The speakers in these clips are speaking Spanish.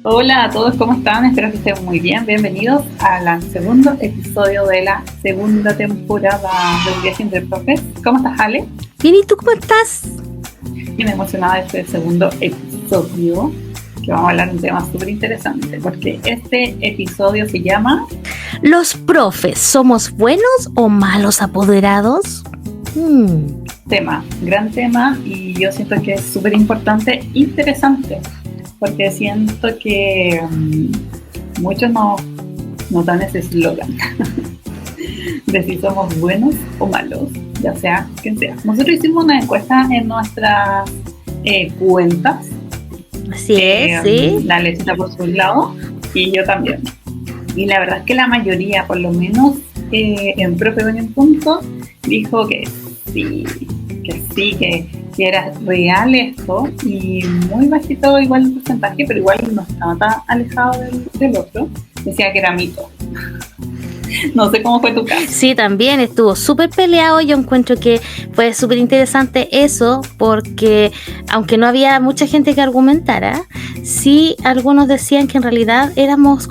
Hola a todos, ¿cómo están? Espero que estén muy bien. Bienvenidos al segundo episodio de la segunda temporada de Un Viaje entre Profes. ¿Cómo estás, Ale? Bien, ¿y tú cómo estás? Bien emocionada de este segundo episodio, que vamos a hablar de un tema súper interesante, porque este episodio se llama ¿Los profes somos buenos o malos apoderados? Gran tema, y yo siento que es súper importante, interesante, porque siento que muchos nos dan ese eslogan de si somos buenos o malos, ya sea quien sea. Nosotros hicimos una encuesta en nuestras cuentas. Así es, sí. La Lecita por su lado y yo también. Y la verdad es que la mayoría, por lo menos en Profe Doña en Punto, dijo que era real esto, y muy bajito igual el porcentaje, pero igual no estaba tan alejado del otro. Decía que era mito. No sé cómo fue tu caso. Sí, también estuvo súper peleado. Yo encuentro que fue súper interesante eso, porque aunque no había mucha gente que argumentara, sí algunos decían que en realidad éramos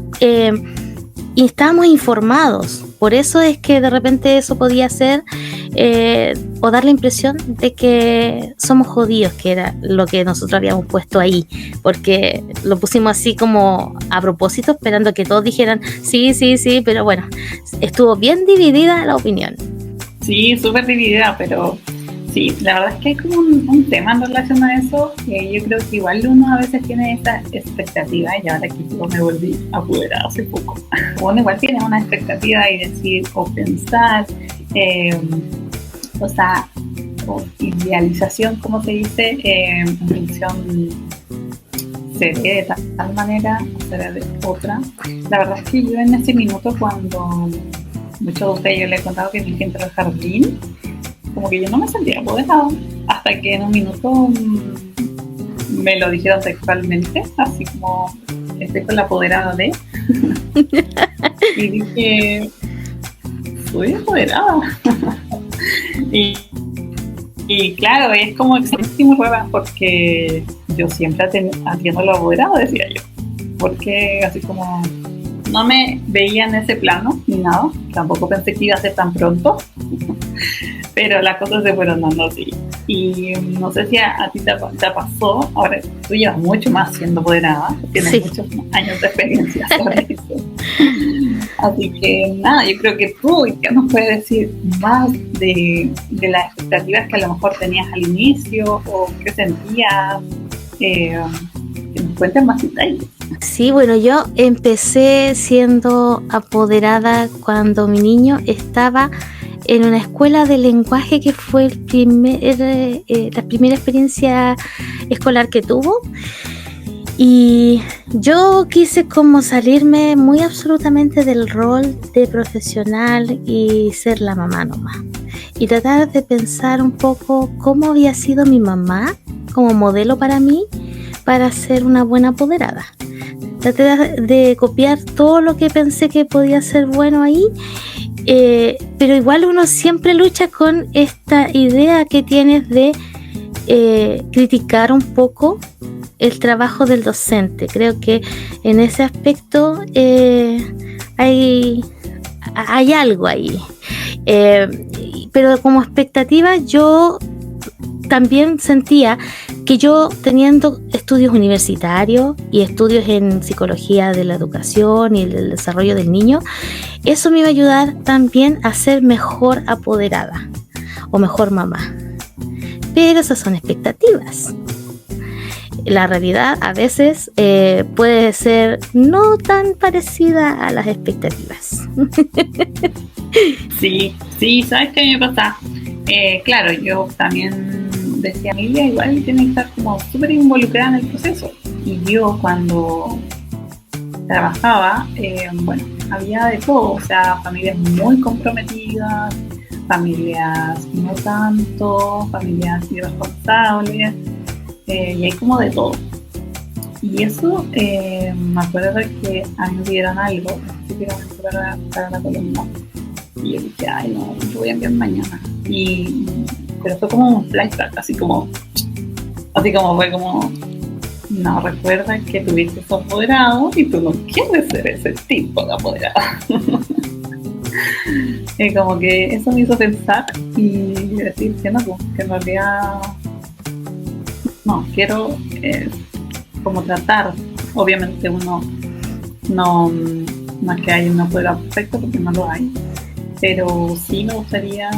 y estábamos informados. Por eso es que de repente eso podía ser o dar la impresión de que somos jodidos, que era lo que nosotros habíamos puesto ahí, porque lo pusimos así como a propósito, esperando que todos dijeran sí, pero bueno, estuvo bien dividida la opinión. Sí, súper dividida, pero sí, la verdad es que hay como un tema en relación a eso, que yo creo que igual uno a veces tiene esa expectativa, y ahora que yo me volví apoderada hace poco. Uno igual tiene una expectativa y decir o pensar, o idealización, como se dice, en función, seré de tal manera o seré de otra. La verdad es que yo en ese minuto, cuando muchos de ustedes yo les he contado que me entró al jardín, como que yo no me sentía apoderado, hasta que en un minuto me lo dijeron textualmente, así como estoy con la apoderada de y dije, soy apoderada. y claro, es como excelente prueba, porque yo siempre atiendo lo apoderado, decía yo, porque así como no me veía en ese plano ni nada, tampoco pensé que iba a ser tan pronto, pero las cosas se fueron dando así. Y no sé si a ti te pasó, ahora tú llevas mucho más siendo apoderada, tienes muchos años de experiencia sobre eso. Así que nada, yo creo que tú ya nos puedes decir más de las expectativas que a lo mejor tenías al inicio, o qué sentías, que nos cuentes más detalles. Sí, bueno, yo empecé siendo apoderada cuando mi niño estaba en una escuela de lenguaje, que fue la primera experiencia escolar que tuvo, y yo quise como salirme muy absolutamente del rol de profesional y ser la mamá nomás, y tratar de pensar un poco cómo había sido mi mamá como modelo para mí, para ser una buena apoderada. Traté de copiar todo lo que pensé que podía ser bueno ahí, pero igual uno siempre lucha con esta idea que tienes de criticar un poco el trabajo del docente. Creo que en ese aspecto hay algo ahí, pero como expectativa yo también sentía que yo, teniendo estudios universitarios y estudios en psicología de la educación y el desarrollo del niño, eso me iba a ayudar también a ser mejor apoderada o mejor mamá. Pero esas son expectativas. La realidad a veces puede ser no tan parecida a las expectativas. Sí, ¿sabes qué me pasa? Claro, yo también decía, Emilia igual tiene que estar como súper involucrada en el proceso. Y yo cuando trabajaba, había de todo, o sea, familias muy comprometidas, familias no tanto, familias irresponsables, y hay como de todo. Y eso, me acuerdo que a mí me dieron algo, específicamente para la columna. Y yo dije, ay no, yo voy a enviar mañana. Pero fue como un flashback, así como fue como no recuerda que tuviste ese apoderado y tú no quieres ser ese tipo de apoderado. Y como que eso me hizo pensar y decir que no, que en realidad no, quiero como tratar, obviamente uno no es que haya un apoderado perfecto porque no lo hay, pero sí me gustaría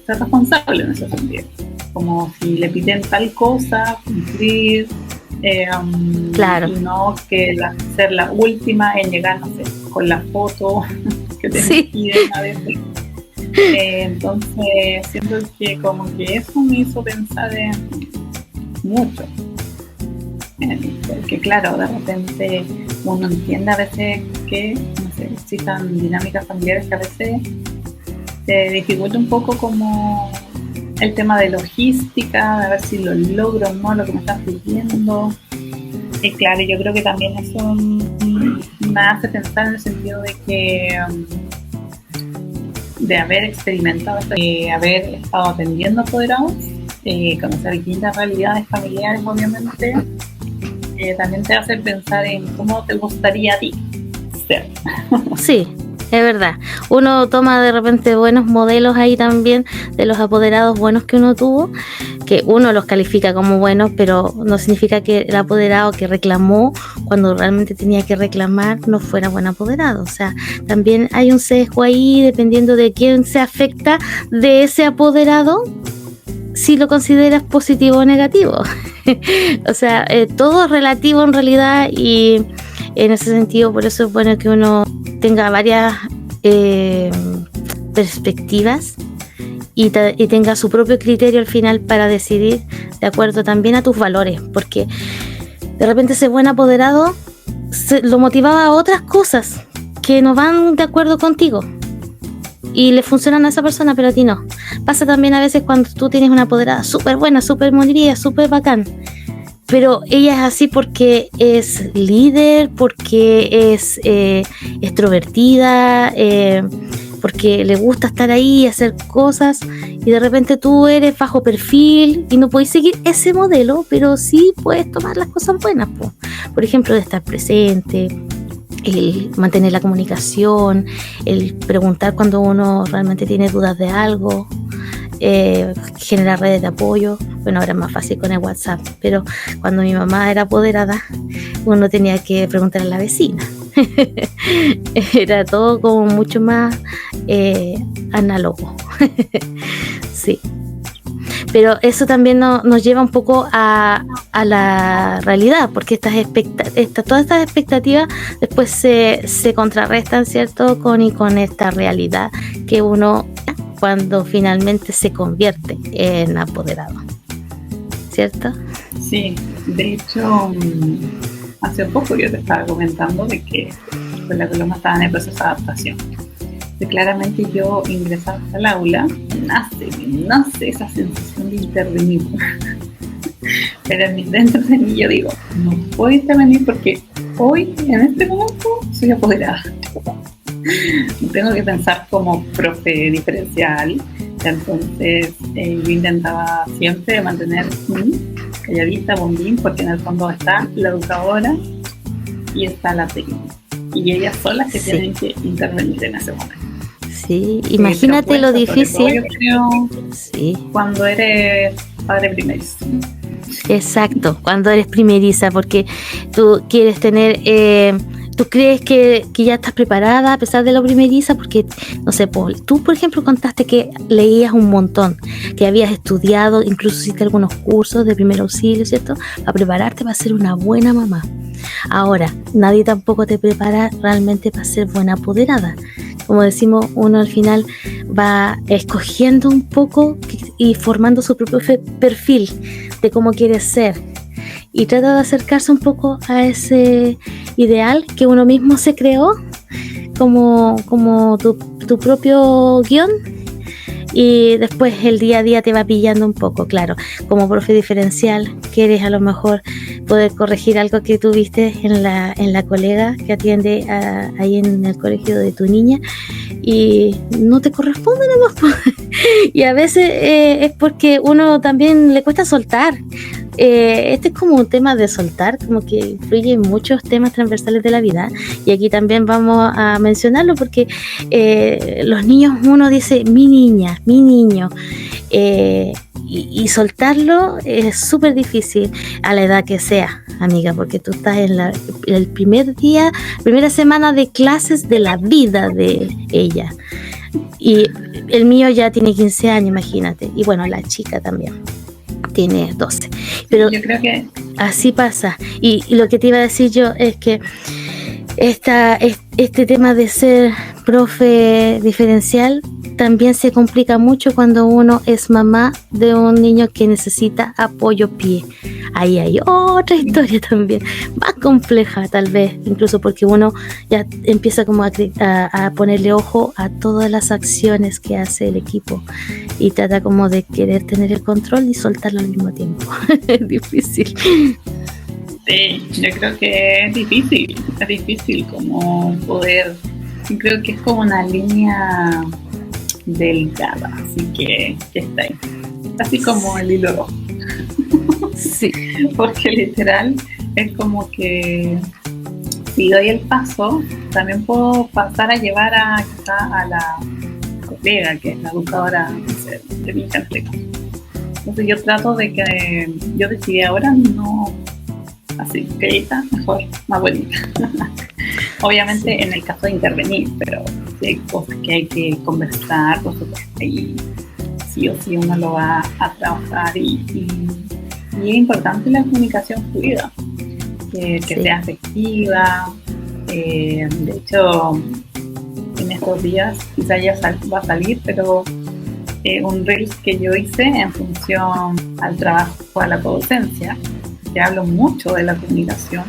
ser responsable en ese sentido, como si le piden tal cosa, cumplir, Claro. y no que ser la última en llegar, no sé, con la foto que te Sí. piden a veces. Entonces siento que como que eso me hizo pensar en mucho, porque claro, de repente uno entiende a veces que, no sé, existan dinámicas familiares que a veces te dificulta un poco como el tema de logística, de ver si lo logro o no, lo que me están pidiendo. Y claro, yo creo que también eso me hace pensar en el sentido de que de haber experimentado esto, de haber estado atendiendo apoderados, conocer distintas realidades familiares, obviamente, también te hace pensar en cómo te gustaría a ti ser. Sí, es verdad. Uno toma de repente buenos modelos ahí también de los apoderados buenos que uno tuvo, que uno los califica como buenos, pero no significa que el apoderado que reclamó cuando realmente tenía que reclamar no fuera buen apoderado. O sea, también hay un sesgo ahí dependiendo de quién se afecta de ese apoderado, si lo consideras positivo o negativo. O sea, todo es relativo en realidad, y en ese sentido por eso es bueno que uno tenga varias perspectivas y tenga su propio criterio al final para decidir de acuerdo también a tus valores, porque de repente ese buen apoderado lo motivaba a otras cosas que no van de acuerdo contigo y le funcionan a esa persona, pero a ti no. Pasa también a veces cuando tú tienes una apoderada súper buena, súper monería, súper bacán, pero ella es así porque es líder, porque es extrovertida, porque le gusta estar ahí y hacer cosas, y de repente tú eres bajo perfil y no puedes seguir ese modelo, pero sí puedes tomar las cosas buenas, por ejemplo, de estar presente, el mantener la comunicación, el preguntar cuando uno realmente tiene dudas de algo, generar redes de apoyo. Bueno, ahora es más fácil con el WhatsApp, pero cuando mi mamá era apoderada, uno tenía que preguntar a la vecina. Era todo como mucho más análogo. Sí. Pero eso también nos lleva un poco a la realidad, porque todas estas expectativas después se contrarrestan, ¿cierto? Con esta realidad que uno cuando finalmente se convierte en apoderado, ¿cierto? Sí, de hecho, hace poco yo te estaba comentando de que pues, la Paloma estaba en el proceso de adaptación. Y claramente yo ingresaba al aula, nace esa sensación de intervenir. Pero dentro de mí yo digo, no puedo intervenir porque hoy, en este momento, soy apoderada. Tengo que pensar como profe diferencial. Entonces yo intentaba siempre mantener calladita, bombín, porque en el fondo está la educadora y está la técnica. Y ellas son las que tienen que intervenir en ese momento. Sí, imagínate lo difícil. Yo creo, sí. Cuando eres padre primerizo. Exacto, cuando eres primeriza, porque tú quieres tener, tú crees que ya estás preparada a pesar de lo primeriza, porque, no sé, tú por ejemplo contaste que leías un montón, que habías estudiado, incluso hiciste algunos cursos de primer auxilio, ¿cierto? Para prepararte para ser una buena mamá. Ahora, nadie tampoco te prepara realmente para ser buena apoderada. Como decimos, uno al final va escogiendo un poco y formando su propio perfil de cómo quiere ser, y trata de acercarse un poco a ese ideal que uno mismo se creó como tu propio guión, y después el día a día te va pillando un poco. Claro, como profe diferencial quieres a lo mejor poder corregir algo que tuviste en la colega que atiende ahí en el colegio de tu niña, y no te corresponde nomás. Y a veces es porque uno también le cuesta soltar, este es como un tema de soltar, como que influye en muchos temas transversales de la vida, y aquí también vamos a mencionarlo porque los niños, uno dice mi niña, mi niño, y soltarlo es súper difícil a la edad que sea, amiga, porque tú estás en el primer día, primera semana de clases de la vida de ella, y el mío ya tiene 15 años, imagínate, y bueno, la chica también tiene 12, pero yo creo que así pasa. Y lo que te iba a decir yo es que este tema de ser profe diferencial también se complica mucho cuando uno es mamá de un niño que necesita apoyo pie. Ahí hay otra historia también, más compleja tal vez, incluso porque uno ya empieza como a ponerle ojo a todas las acciones que hace el equipo y trata como de querer tener el control y soltarlo al mismo tiempo. Es difícil. sí, yo creo que es difícil como poder, yo creo que es como una línea delgada, así que está ahí, así como el hilo rojo. Sí. Porque literal es como que si doy el paso, también puedo pasar a llevar a la colega, que es la educadora de mi hija. Entonces yo trato de que yo decidí ahora no así, querida, mejor, más bonita. Obviamente en el caso de intervenir, pero si hay cosas que hay que conversar, por supuesto, ahí sí o sí uno lo va a trabajar y es importante la comunicación fluida, que sea efectiva. De hecho, en estos días quizá ya va a salir, pero un reel que yo hice en función al trabajo, a la docencia, que hablo mucho de la comunicación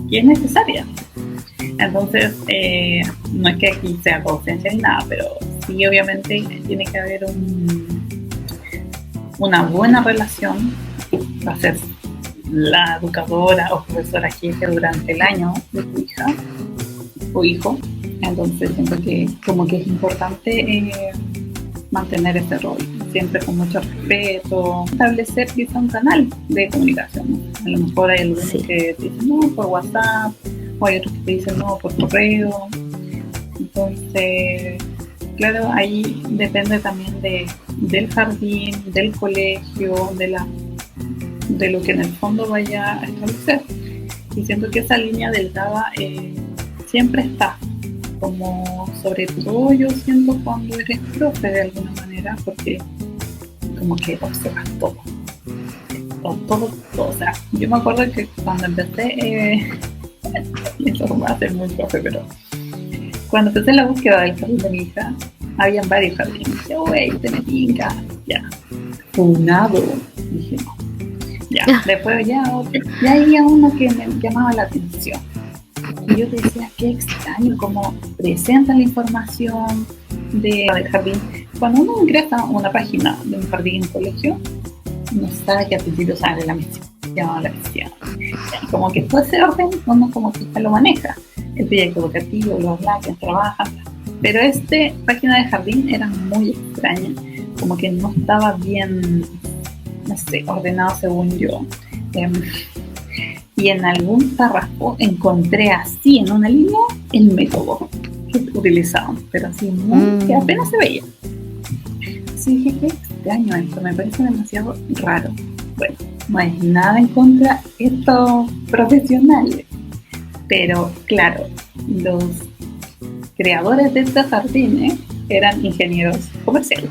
y es necesaria. Entonces, no es que aquí sea docencia ni nada, pero sí obviamente tiene que haber una buena relación. Va a ser la educadora o profesora jefe durante el año de tu hija o hijo. Entonces siento que como que es importante mantener ese rol, siempre con mucho respeto, establecer quizá un canal de comunicación. A lo mejor hay algunos que te dicen no por WhatsApp, o hay otros que te dicen no por correo. Entonces, claro, ahí depende también del jardín, del colegio, de lo que en el fondo vaya a establecer. Y siento que esa línea delgada siempre está, como sobre todo yo siento cuando eres profe de alguna manera, porque como que observas todo. O sea, yo me acuerdo que cuando empecé, y eso va a ser muy profe, pero cuando empecé la búsqueda del jardín de mi hija, habían varios jardines. Yo, te me tinca, ya, funado, dije no. Ya, después ya había uno que me llamaba la atención. Y yo decía, qué extraño cómo presentan la información del jardín. Cuando uno ingresa a una página de un jardín colegio, no sabe que al principio sale la misión, la misión. Como que todo ese orden, uno como que lo maneja. El proyecto educativo, los blancos trabajan. Pero página de jardín era muy extraña. Como que no estaba bien, no sé, ordenado según yo. Y en algún párrafo encontré así en una línea el método que utilizaban, pero así que apenas se veía. Así dije, qué extraño esto, me parece demasiado raro. Bueno, no hay nada en contra de estos profesionales, pero claro, los creadores de estos jardines eran ingenieros comerciales.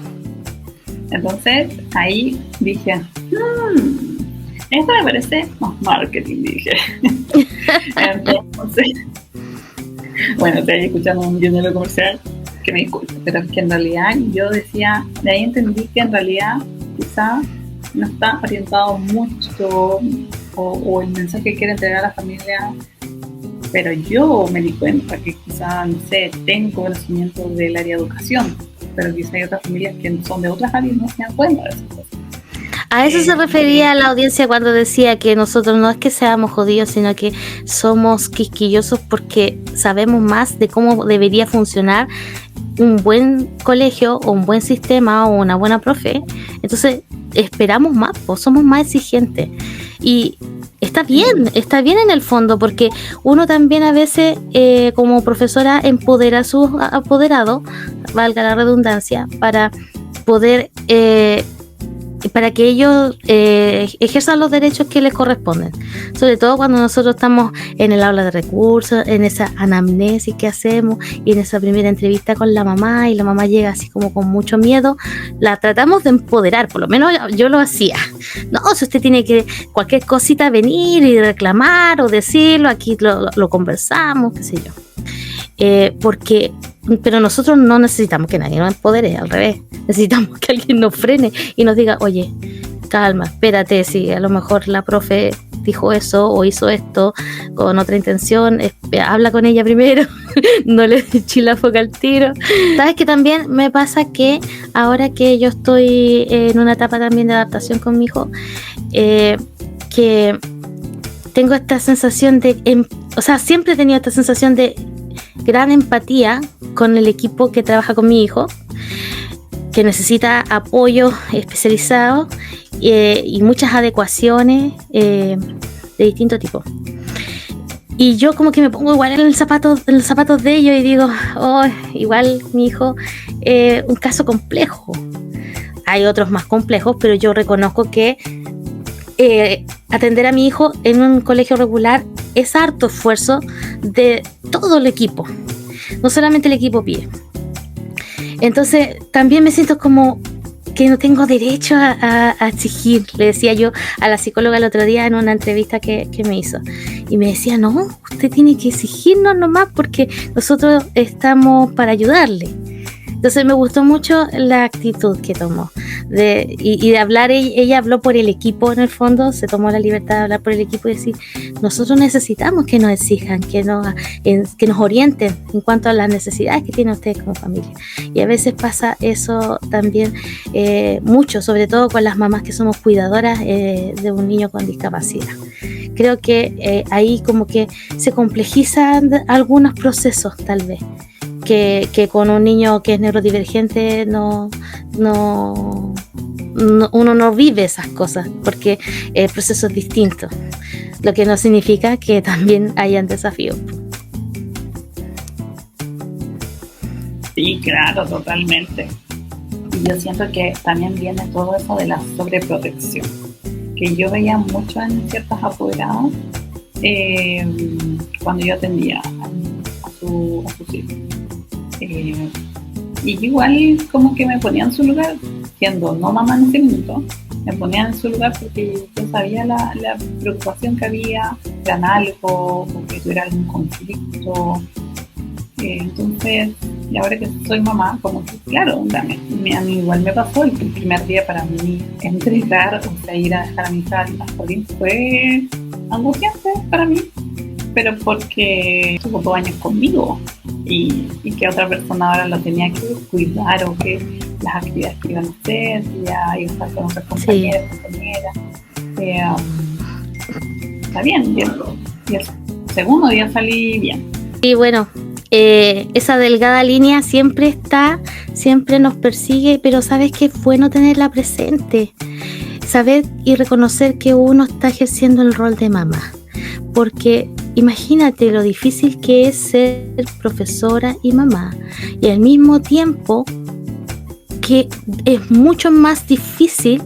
Entonces ahí dije, esto me parece más marketing, dije. Entonces, bueno, estoy escuchando un ingeniero comercial, que me disculpe, pero es que en realidad yo decía, de ahí entendí que en realidad quizá no está orientado mucho o el mensaje que quiere entregar a la familia, pero yo me di cuenta que quizá, no sé, tengo conocimiento del área de educación, pero quizá hay otras familias que son de otras áreas y no se dan cuenta de esas cosas. A eso se refería la audiencia cuando decía que nosotros no es que seamos jodidos, sino que somos quisquillosos porque sabemos más de cómo debería funcionar un buen colegio o un buen sistema o una buena profe. Entonces esperamos más, pues somos más exigentes. Y está bien en el fondo, porque uno también a veces como profesora empodera a sus apoderados, valga la redundancia, para poder para que ellos ejerzan los derechos que les corresponden, sobre todo cuando nosotros estamos en el aula de recursos, en esa anamnesis que hacemos y en esa primera entrevista con la mamá, y la mamá llega así como con mucho miedo. La tratamos de empoderar, por lo menos yo lo hacía. No, si usted tiene que cualquier cosita venir y reclamar o decirlo, aquí lo conversamos, qué sé yo. Pero nosotros no necesitamos que nadie nos empodere, al revés, necesitamos que alguien nos frene y nos diga, oye, calma, espérate, si a lo mejor la profe dijo eso o hizo esto con otra intención, habla con ella primero, no le eches la foca al tiro. Sabes que también me pasa que ahora que yo estoy en una etapa también de adaptación con mi hijo, que tengo esta sensación siempre he tenido esta sensación de gran empatía con el equipo que trabaja con mi hijo, que necesita apoyo especializado y muchas adecuaciones de distinto tipo. Y yo como que me pongo igual en los zapatos de ellos y digo, igual mi hijo un caso complejo. Hay otros más complejos, pero yo reconozco que atender a mi hijo en un colegio regular es harto esfuerzo de todo el equipo, no solamente el equipo PIE. Entonces también me siento como que no tengo derecho a exigir. Le decía yo a la psicóloga el otro día en una entrevista que me hizo, y me decía, no, usted tiene que exigirnos nomás porque nosotros estamos para ayudarle. Entonces me gustó mucho la actitud que tomó y de hablar. Ella habló por el equipo, en el fondo se tomó la libertad de hablar por el equipo y decir, nosotros necesitamos que nos exijan, que nos orienten en cuanto a las necesidades que tienen ustedes como familia. Y a veces pasa eso también mucho, sobre todo con las mamás que somos cuidadoras de un niño con discapacidad. Creo que ahí como que se complejizan algunos procesos tal vez, que con un niño que es neurodivergente uno no vive esas cosas porque el proceso es distinto, lo que no significa que también hayan desafíos. Sí, claro, totalmente. Y yo siento que también viene todo eso de la sobreprotección, que yo veía mucho en ciertas apoderadas cuando yo atendía a sus hijos. Y igual como que me ponía en su lugar, siendo no mamá en ese minuto, me ponía en su lugar porque yo sabía la preocupación que había, eran algo, o que tuviera algún conflicto. Entonces, y ahora que soy mamá, como que claro, a mí igual me pasó el primer día para mí entregar, o sea, ir a dejar a mi hija al jardín fue angustiante para mí, pero porque estuvo 2 años conmigo y que otra persona ahora lo tenía que cuidar, o que las actividades que iban a hacer, ya iba a estar con otras compañeras, está bien, y el segundo día salí bien. Y bueno, esa delgada línea siempre nos persigue, pero sabes que es bueno tenerla presente, saber y reconocer que uno está ejerciendo el rol de mamá, porque imagínate lo difícil que es ser profesora y mamá, y al mismo tiempo que es mucho más difícil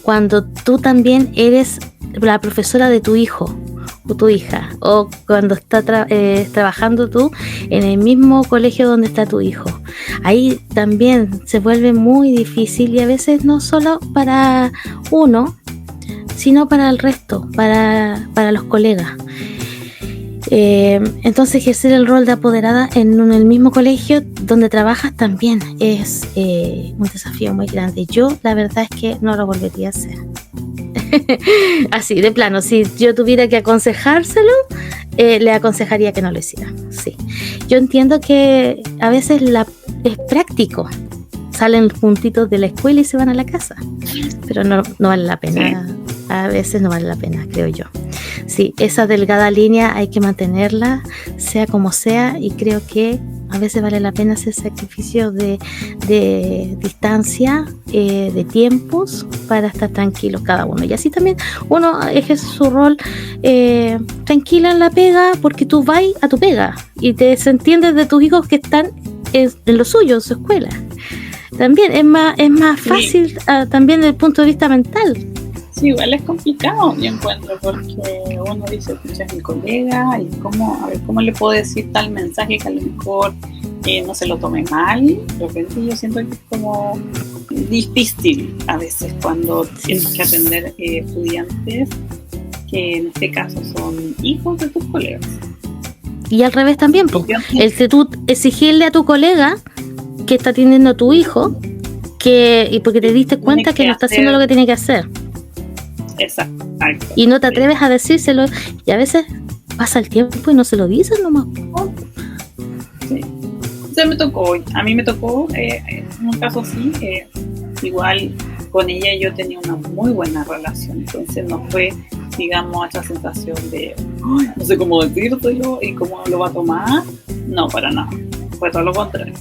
cuando tú también eres la profesora de tu hijo o tu hija, o cuando estás trabajando tú en el mismo colegio donde está tu hijo. Ahí también se vuelve muy difícil, y a veces no solo para uno, sino para el resto, para los colegas. Entonces ejercer el rol de apoderada en el mismo colegio donde trabajas también es un desafío muy grande. Yo la verdad es que no lo volvería a hacer. Así, de plano, si yo tuviera que aconsejárselo, le aconsejaría que no lo hiciera. Sí. Yo entiendo que a veces es práctico. Salen juntitos de la escuela y se van a la casa, pero no vale la pena. A veces no vale la pena, creo yo. Sí, esa delgada línea hay que mantenerla, sea como sea, y creo que A veces vale la pena hacer sacrificios de distancia, de tiempos, para estar tranquilos cada uno. Y así también uno ejerce su rol tranquila en la pega, porque tú vas a tu pega y te desentiendes de tus hijos que están en lo suyo, en su escuela. También es más fácil, también desde el punto de vista mental. Sí, igual es complicado, yo encuentro, porque uno dice, escucha a mi colega, y a ver cómo le puedo decir tal mensaje que a lo mejor no se lo tome mal. De repente yo siento que es como difícil a veces cuando tienes que atender estudiantes que en este caso son hijos de tus colegas. Y al revés también, el que tú exigirle a tu colega que está atendiendo a tu hijo, y porque te diste cuenta que no está haciendo lo que tiene que hacer. Exacto. Y no te atreves a decírselo, y a veces pasa el tiempo y no se lo dices nomás. Sí. A mí me tocó en un caso así, igual con ella yo tenía una muy buena relación, entonces no fue, digamos, esa sensación de no sé cómo decírtelo y cómo lo va a tomar. No, para nada, fue todo lo contrario.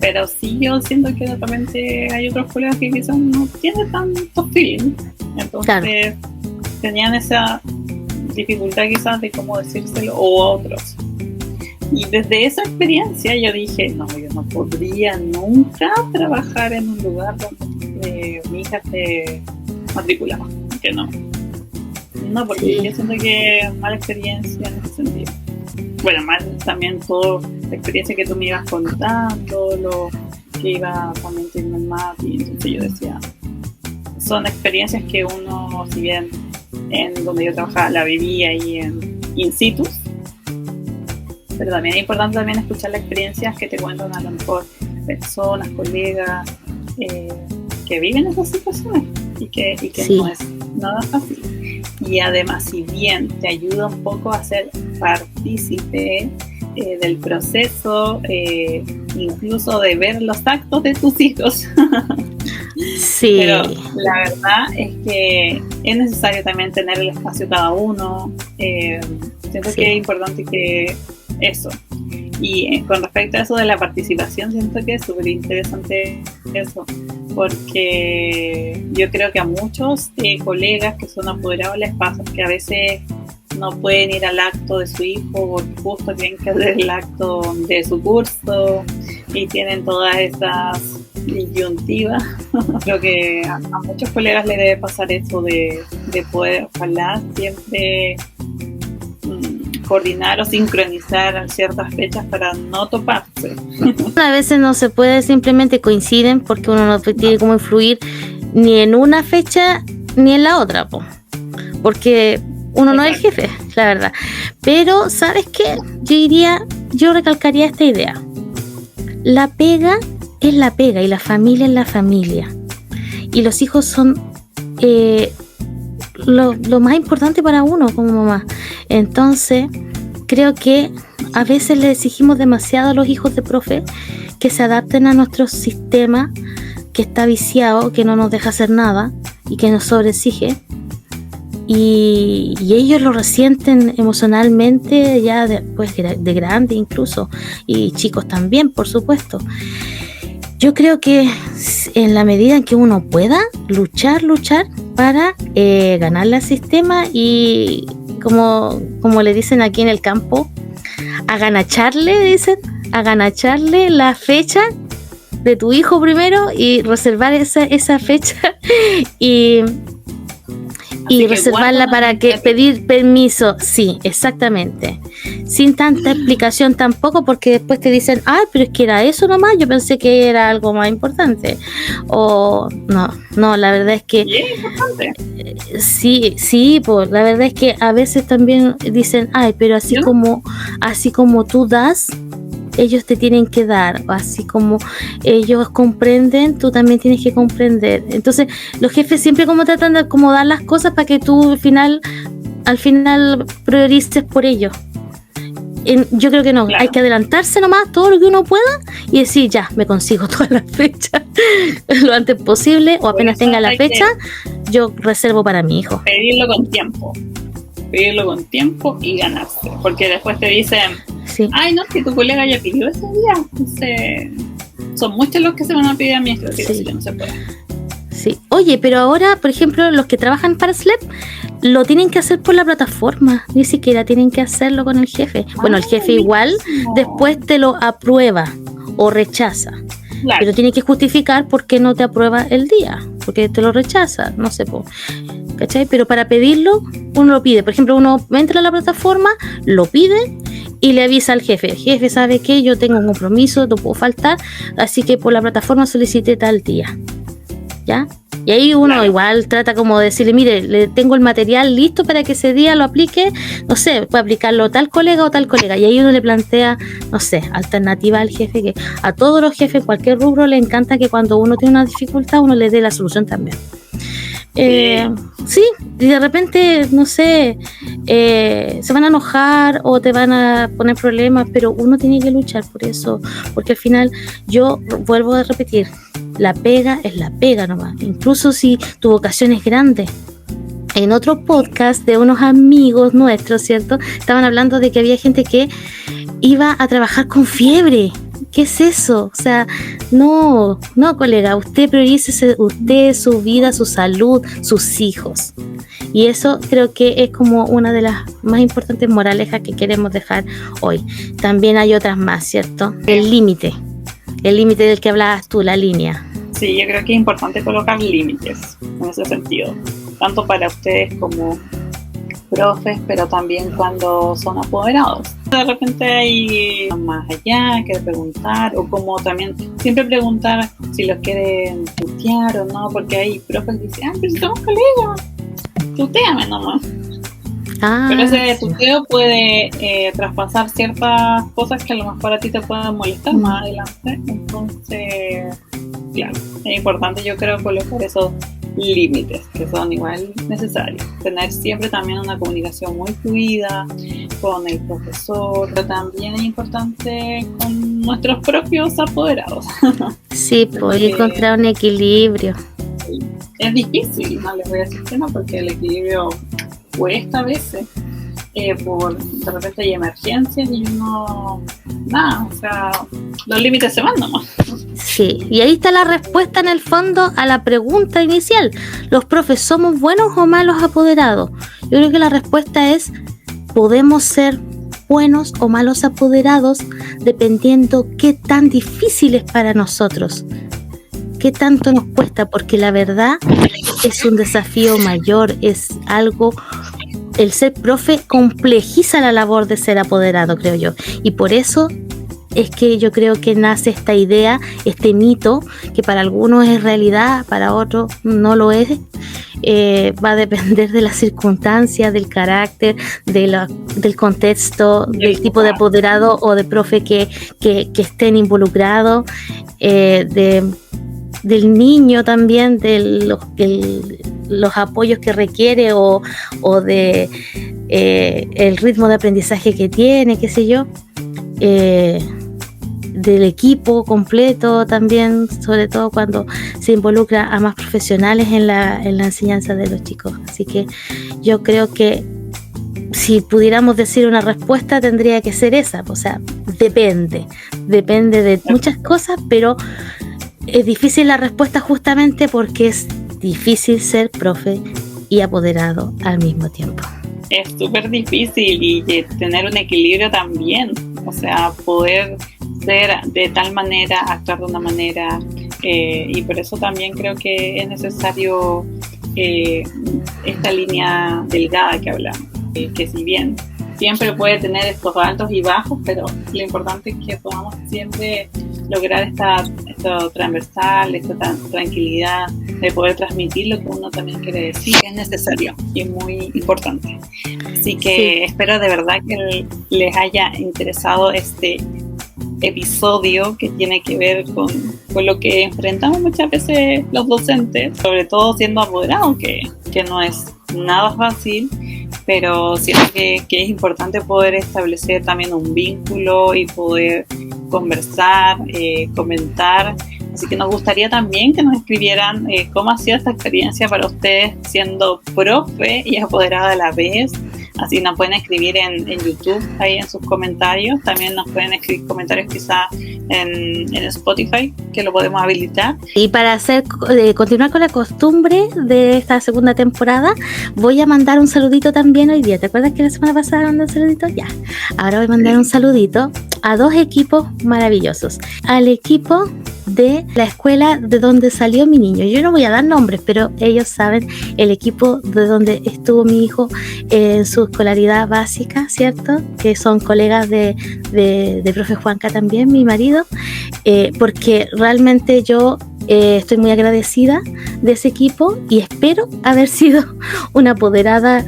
Pero sí, yo siento que realmente hay otros colegas que quizás no tienen tanto feeling, entonces tenían esa dificultad quizás de cómo decírselo, o a otros. Y desde esa experiencia yo dije, no, yo no podría nunca trabajar en un lugar donde mi hija se matriculaba, que no, porque yo siento que mala experiencia en ese sentido. Bueno, más también toda la experiencia que tú me ibas contando, lo que iba también teniendo en MAPI, entonces yo decía, son experiencias que uno, si bien en donde yo trabajaba la vivía ahí in situ, pero también es importante también escuchar las experiencias que te cuentan a lo mejor personas, colegas que viven esas situaciones y que no es nada fácil. Y además, si bien te ayuda un poco a ser partícipe del proceso, incluso de ver los actos de tus hijos. Sí. Pero la verdad es que es necesario también tener el espacio cada uno. Siento que es importante que eso. Y con respecto a eso de la participación, siento que es súper interesante eso, porque yo creo que a muchos colegas que son apoderados les pasa que a veces no pueden ir al acto de su hijo porque justo tienen que hacer el acto de su curso y tienen todas esas disyuntivas. Creo que a muchos colegas les debe pasar eso de poder, ojalá, siempre coordinar o sincronizar ciertas fechas para no toparse. A veces no se puede, simplemente coinciden porque uno no tiene cómo influir ni en una fecha ni en la otra, porque uno no es el jefe, la verdad. Pero, ¿sabes qué? Yo recalcaría esta idea. La pega es la pega y la familia es la familia. Y los hijos son lo más importante para uno como mamá. Entonces, creo que a veces le exigimos demasiado a los hijos de profe que se adapten a nuestro sistema que está viciado, que no nos deja hacer nada y que nos sobreexige. Y ellos lo resienten emocionalmente ya después de grande incluso, y chicos también, por supuesto. Yo creo que en la medida en que uno pueda luchar para ganarle al sistema y como le dicen aquí en el campo, aganacharle la fecha de tu hijo primero y reservar esa fecha y reservarla para que pedir permiso, sí, exactamente, sin tanta explicación tampoco, porque después te dicen, pero es que era eso nomás, yo pensé que era algo más importante, o no, la verdad es que sí, pues la verdad es que a veces también dicen, pero así como tú das, ellos te tienen que dar, así como ellos comprenden, tú también tienes que comprender. Entonces los jefes siempre como tratan de acomodar las cosas para que tú al final priorices por ellos. Yo creo que no, claro. Hay que adelantarse nomás todo lo que uno pueda y decir, ya, me consigo todas las fechas lo antes posible, o apenas tenga la fecha, yo reservo para mi hijo. Pedirlo con tiempo. pedirlo con tiempo y ganarse, porque después te dicen, ay no, que tu colega ya pidió ese día, entonces son muchos los que se van a pedir administrativos, así que no se puede. Sí, oye, pero ahora, por ejemplo, los que trabajan para SLEP lo tienen que hacer por la plataforma, ni siquiera tienen que hacerlo con el jefe. Bueno, el jefe igual después te lo aprueba o rechaza, pero tiene que justificar por qué no te aprueba el día, porque te lo rechaza, no sé, ¿cachai? Pero para pedirlo, uno lo pide. Por ejemplo, uno entra a la plataforma, lo pide y le avisa al jefe. El jefe sabe que yo tengo un compromiso, no puedo faltar, así que por la plataforma solicité tal día. ¿Ya? Y ahí uno igual trata como de decirle, mire, le tengo el material listo para que ese día lo aplique, no sé, puede aplicarlo tal colega o tal colega, y ahí uno le plantea, no sé, alternativa al jefe, que a todos los jefes, cualquier rubro, le encanta que cuando uno tiene una dificultad, uno le dé la solución también. Sí, y de repente, no sé, se van a enojar o te van a poner problemas, pero uno tiene que luchar por eso, porque al final, yo vuelvo a repetir, la pega es la pega nomás, incluso si tu vocación es grande. En otro podcast de unos amigos nuestros, ¿cierto? Estaban hablando de que había gente que iba a trabajar con fiebre. ¿Qué es eso? O sea, no, colega, usted priorice usted, su vida, su salud, sus hijos. Y eso creo que es como una de las más importantes moralejas que queremos dejar hoy. También hay otras más, ¿cierto? El límite del que hablabas tú, la línea. Sí, yo creo que es importante colocar límites en ese sentido, tanto para ustedes como profes, pero también cuando son apoderados. De repente hay más allá que preguntar, o como también siempre preguntar si los quieren tutear o no, porque hay profes que dicen, pero si somos colegas, tuteame nomás. Pero ese tuteo puede traspasar ciertas cosas que a lo mejor a ti te puedan molestar más adelante. Entonces, claro, es importante, yo creo, colocar esos límites que son igual necesarios. Tener siempre también una comunicación muy fluida con el profesor, pero también es importante con nuestros propios apoderados. Sí, pues encontrar un equilibrio. Es difícil, no les voy a decir que no, porque el equilibrio cuesta a veces, por de repente hay emergencias y uno, nada, o sea, los límites se van nomás. Sí, y ahí está la respuesta en el fondo a la pregunta inicial. ¿Los profes somos buenos o malos apoderados? Yo creo que la respuesta es, podemos ser buenos o malos apoderados dependiendo qué tan difícil es para nosotros, qué tanto nos cuesta, porque la verdad es un desafío mayor, es algo, el ser profe complejiza la labor de ser apoderado, creo yo, y por eso es que yo creo que nace esta idea, este mito, que para algunos es realidad, para otros no lo es. Va a depender de las circunstancias, del carácter, del contexto, del tipo de apoderado o de profe que estén involucrados, del niño también, de los apoyos que requiere o de el ritmo de aprendizaje que tiene, qué sé yo, del equipo completo también, sobre todo cuando se involucra a más profesionales en la enseñanza de los chicos. Así que yo creo que si pudiéramos decir una respuesta tendría que ser esa, o sea, depende de muchas cosas, pero es difícil la respuesta justamente porque es difícil ser profe y apoderado al mismo tiempo. Es súper difícil y tener un equilibrio también, o sea, poder ser de tal manera, actuar de una manera, y por eso también creo que es necesario esta línea delgada que hablamos, que si bien siempre puede tener estos altos y bajos, pero lo importante es que podamos siempre lograr esta transversal, esta tranquilidad de poder transmitir lo que uno también quiere decir, es necesario y muy importante. Así que espero de verdad que les haya interesado este episodio que tiene que ver con lo que enfrentamos muchas veces los docentes, sobre todo siendo apoderados, que no es nada fácil, pero siento que es importante poder establecer también un vínculo y poder conversar, comentar. Así que nos gustaría también que nos escribieran cómo ha sido esta experiencia para ustedes siendo profe y apoderada a la vez. Así nos pueden escribir en YouTube, ahí en sus comentarios. También nos pueden escribir comentarios quizás en Spotify, que lo podemos habilitar. Y para continuar con la costumbre de esta segunda temporada, voy a mandar un saludito también hoy día. ¿Te acuerdas que la semana pasada mandé un saludito? Ya. Ahora voy a mandar un saludito a 2 equipos maravillosos. Al equipo de la escuela de donde salió mi niño. Yo no voy a dar nombres, pero ellos saben el equipo de donde estuvo mi hijo en su escolaridad básica, ¿cierto? Que son colegas de profe Juanca también, mi marido, porque realmente yo estoy muy agradecida de ese equipo y espero haber sido una apoderada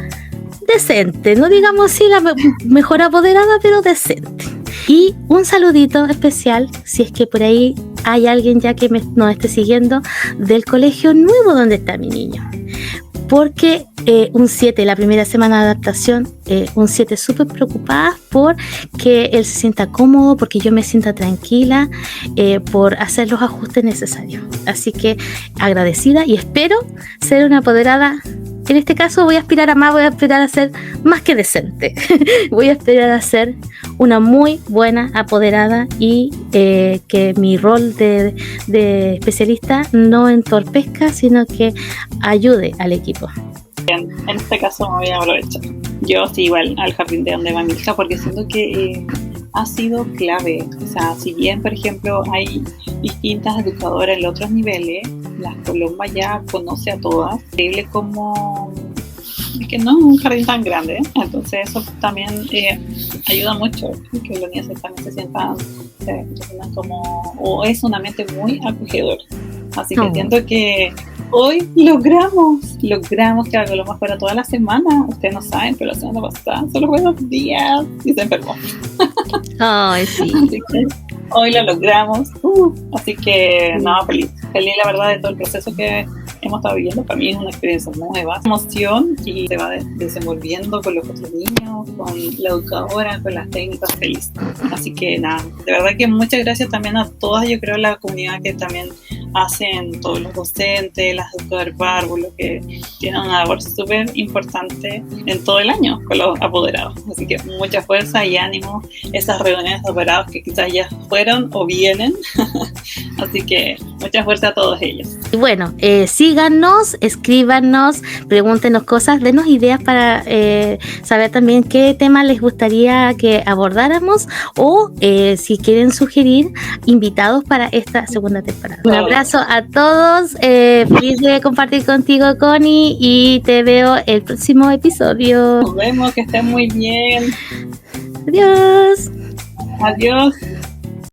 decente, no digamos si la mejor apoderada, pero decente. Y un saludito especial, si es que por ahí hay alguien ya que nos esté siguiendo, del colegio nuevo donde está mi niño. Porque un 7, la primera semana de adaptación, un 7 súper preocupada por que él se sienta cómodo, porque yo me sienta tranquila, por hacer los ajustes necesarios. Así que agradecida y espero ser una apoderada. En este caso voy a aspirar a más, voy a aspirar a ser más que decente. Voy a aspirar a ser una muy buena apoderada y que mi rol de especialista no entorpezca, sino que ayude al equipo. En este caso me voy a aprovechar. Yo sí, igual al jardín de donde va mi hija, porque siento que ha sido clave. O sea, si bien, por ejemplo, hay distintas educadoras en los otros niveles, la Colomba ya conoce a todas. Increíble como es que no es un jardín tan grande, ¿eh? Entonces eso también ayuda mucho, que los niños también se sientan como, o es un ambiente muy acogedor. Así que siento que hoy logramos que la Colomba fuera toda la semana. Ustedes no saben, pero la semana pasada solo fue 2 días y se enfermó. Ay, sí. Así que hoy lo logramos. Así que nada, feliz la verdad de todo el proceso que hemos estado viviendo. Para mí es una experiencia nueva, emoción, y se va desenvolviendo con los otros niños, con la educadora, con las técnicas, feliz. Así que nada, de verdad que muchas gracias también a todas, yo creo, la comunidad que también hacen, todos los docentes, las educadoras párvulos, que tienen una labor súper importante en todo el año con los apoderados. Así que mucha fuerza y ánimo, esas reuniones de apoderados que quizás ya fueron o vienen. Así que mucha fuerza a todos ellos. Y bueno, síganos, escríbanos, pregúntenos cosas, denos ideas para saber también qué tema les gustaría que abordáramos, o si quieren sugerir invitados para esta segunda temporada. Un abrazo a todos, feliz de compartir contigo, Connie, y te veo el próximo episodio. Nos vemos, que estén muy bien. Adiós. Adiós.